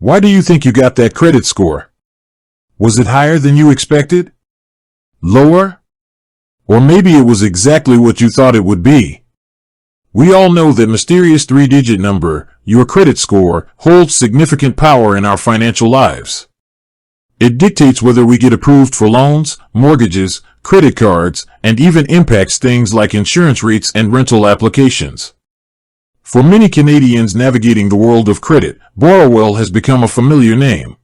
Why do you think you got that credit score? Was it higher than you expected? Lower? Or maybe it was exactly what you thought it would be. We all know that mysterious 3-digit number, your credit score, holds significant power in our financial lives. It dictates whether we get approved for loans, mortgages, credit cards, and even impacts things like insurance rates and rental applications. For many Canadians navigating the world of credit, Borrowell has become a familiar name.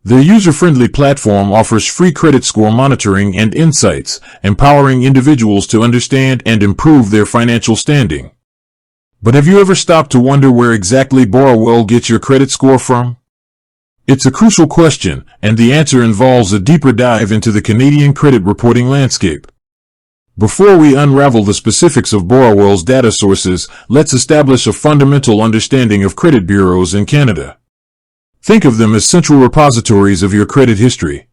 Their user-friendly platform offers free credit score monitoring and insights, empowering individuals to understand and improve their financial standing. But have you ever stopped to wonder where exactly Borrowell gets your credit score from? It's a crucial question, and the answer involves a deeper dive into the Canadian credit reporting landscape. Before we unravel the specifics of Borrowell's data sources, let's establish a fundamental understanding of credit bureaus in Canada. Think of them as central repositories of your credit history.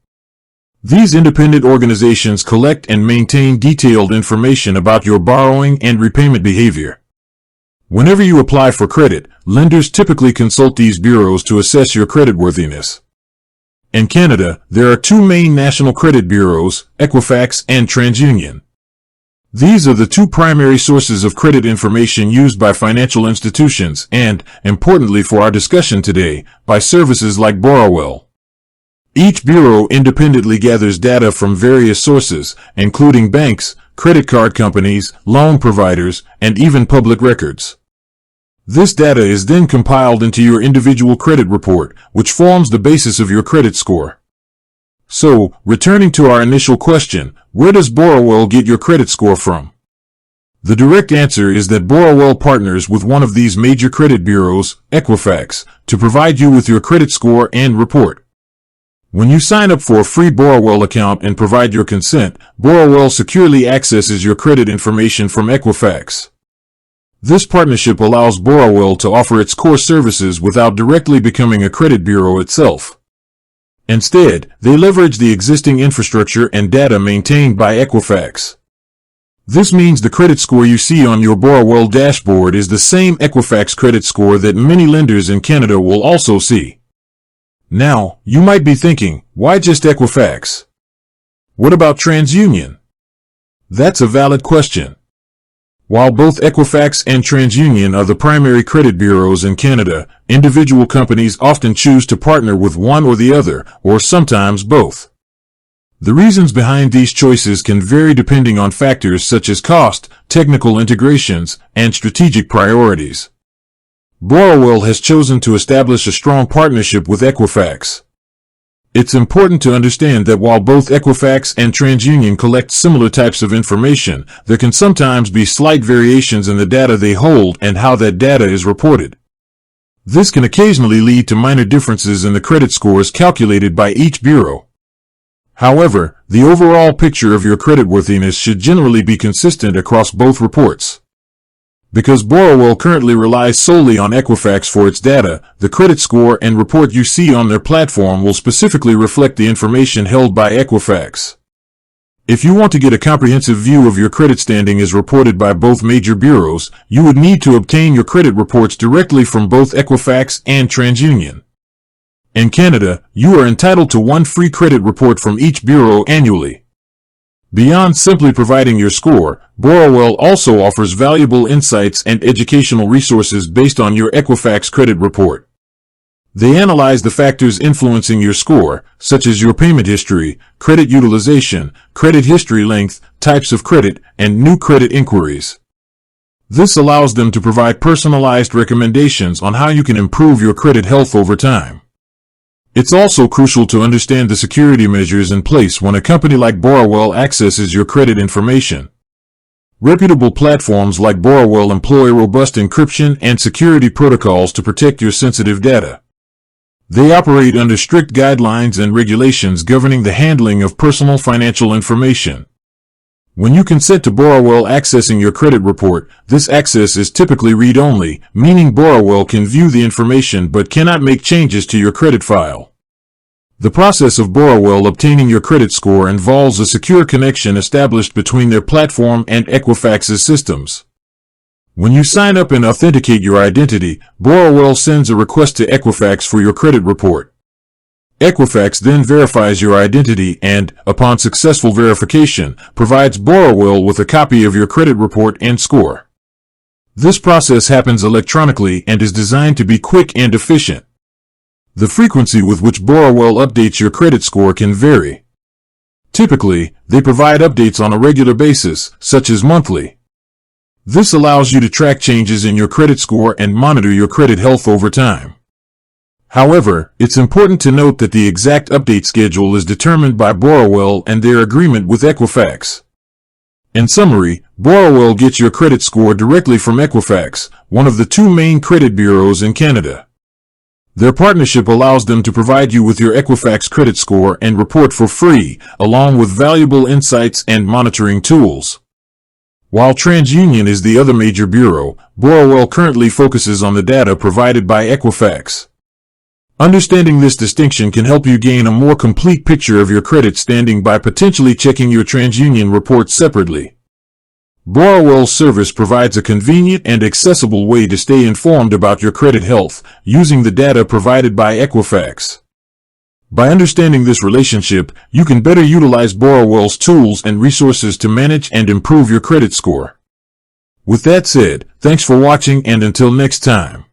These independent organizations collect and maintain detailed information about your borrowing and repayment behavior. Whenever you apply for credit, lenders typically consult these bureaus to assess your creditworthiness. In Canada, there are two main national credit bureaus, Equifax and TransUnion. These are the two primary sources of credit information used by financial institutions and, importantly for our discussion today, by services like Borrowell. Each bureau independently gathers data from various sources, including banks, credit card companies, loan providers, and even public records. This data is then compiled into your individual credit report, which forms the basis of your credit score. So, returning to our initial question, where does Borrowell get your credit score from? The direct answer is that Borrowell partners with one of these major credit bureaus, Equifax, to provide you with your credit score and report. When you sign up for a free Borrowell account and provide your consent, Borrowell securely accesses your credit information from Equifax. This partnership allows Borrowell to offer its core services without directly becoming a credit bureau itself. Instead, they leverage the existing infrastructure and data maintained by Equifax. This means the credit score you see on your Borrowell dashboard is the same Equifax credit score that many lenders in Canada will also see. Now, you might be thinking, why just Equifax? What about TransUnion? That's a valid question. While both Equifax and TransUnion are the primary credit bureaus in Canada, individual companies often choose to partner with one or the other, or sometimes both. The reasons behind these choices can vary depending on factors such as cost, technical integrations, and strategic priorities. Borrowell has chosen to establish a strong partnership with Equifax. It's important to understand that while both Equifax and TransUnion collect similar types of information, there can sometimes be slight variations in the data they hold and how that data is reported. This can occasionally lead to minor differences in the credit scores calculated by each bureau. However, the overall picture of your creditworthiness should generally be consistent across both reports. Because Borrowell currently relies solely on Equifax for its data, the credit score and report you see on their platform will specifically reflect the information held by Equifax. If you want to get a comprehensive view of your credit standing as reported by both major bureaus, you would need to obtain your credit reports directly from both Equifax and TransUnion. In Canada, you are entitled to one free credit report from each bureau annually. Beyond simply providing your score, Borrowell also offers valuable insights and educational resources based on your Equifax credit report. They analyze the factors influencing your score, such as your payment history, credit utilization, credit history length, types of credit, and new credit inquiries. This allows them to provide personalized recommendations on how you can improve your credit health over time. It's also crucial to understand the security measures in place when a company like Borrowell accesses your credit information. Reputable platforms like Borrowell employ robust encryption and security protocols to protect your sensitive data. They operate under strict guidelines and regulations governing the handling of personal financial information. When you consent to Borrowell accessing your credit report, this access is typically read-only, meaning Borrowell can view the information but cannot make changes to your credit file. The process of Borrowell obtaining your credit score involves a secure connection established between their platform and Equifax's systems. When you sign up and authenticate your identity, Borrowell sends a request to Equifax for your credit report. Equifax then verifies your identity and, upon successful verification, provides Borrowell with a copy of your credit report and score. This process happens electronically and is designed to be quick and efficient. The frequency with which Borrowell updates your credit score can vary. Typically, they provide updates on a regular basis, such as monthly. This allows you to track changes in your credit score and monitor your credit health over time. However, it's important to note that the exact update schedule is determined by Borrowell and their agreement with Equifax. In summary, Borrowell gets your credit score directly from Equifax, one of the two main credit bureaus in Canada. Their partnership allows them to provide you with your Equifax credit score and report for free, along with valuable insights and monitoring tools. While TransUnion is the other major bureau, Borrowell currently focuses on the data provided by Equifax. Understanding this distinction can help you gain a more complete picture of your credit standing by potentially checking your TransUnion reports separately. Borrowell's service provides a convenient and accessible way to stay informed about your credit health, using the data provided by Equifax. By understanding this relationship, you can better utilize Borrowell's tools and resources to manage and improve your credit score. With that said, thanks for watching and until next time.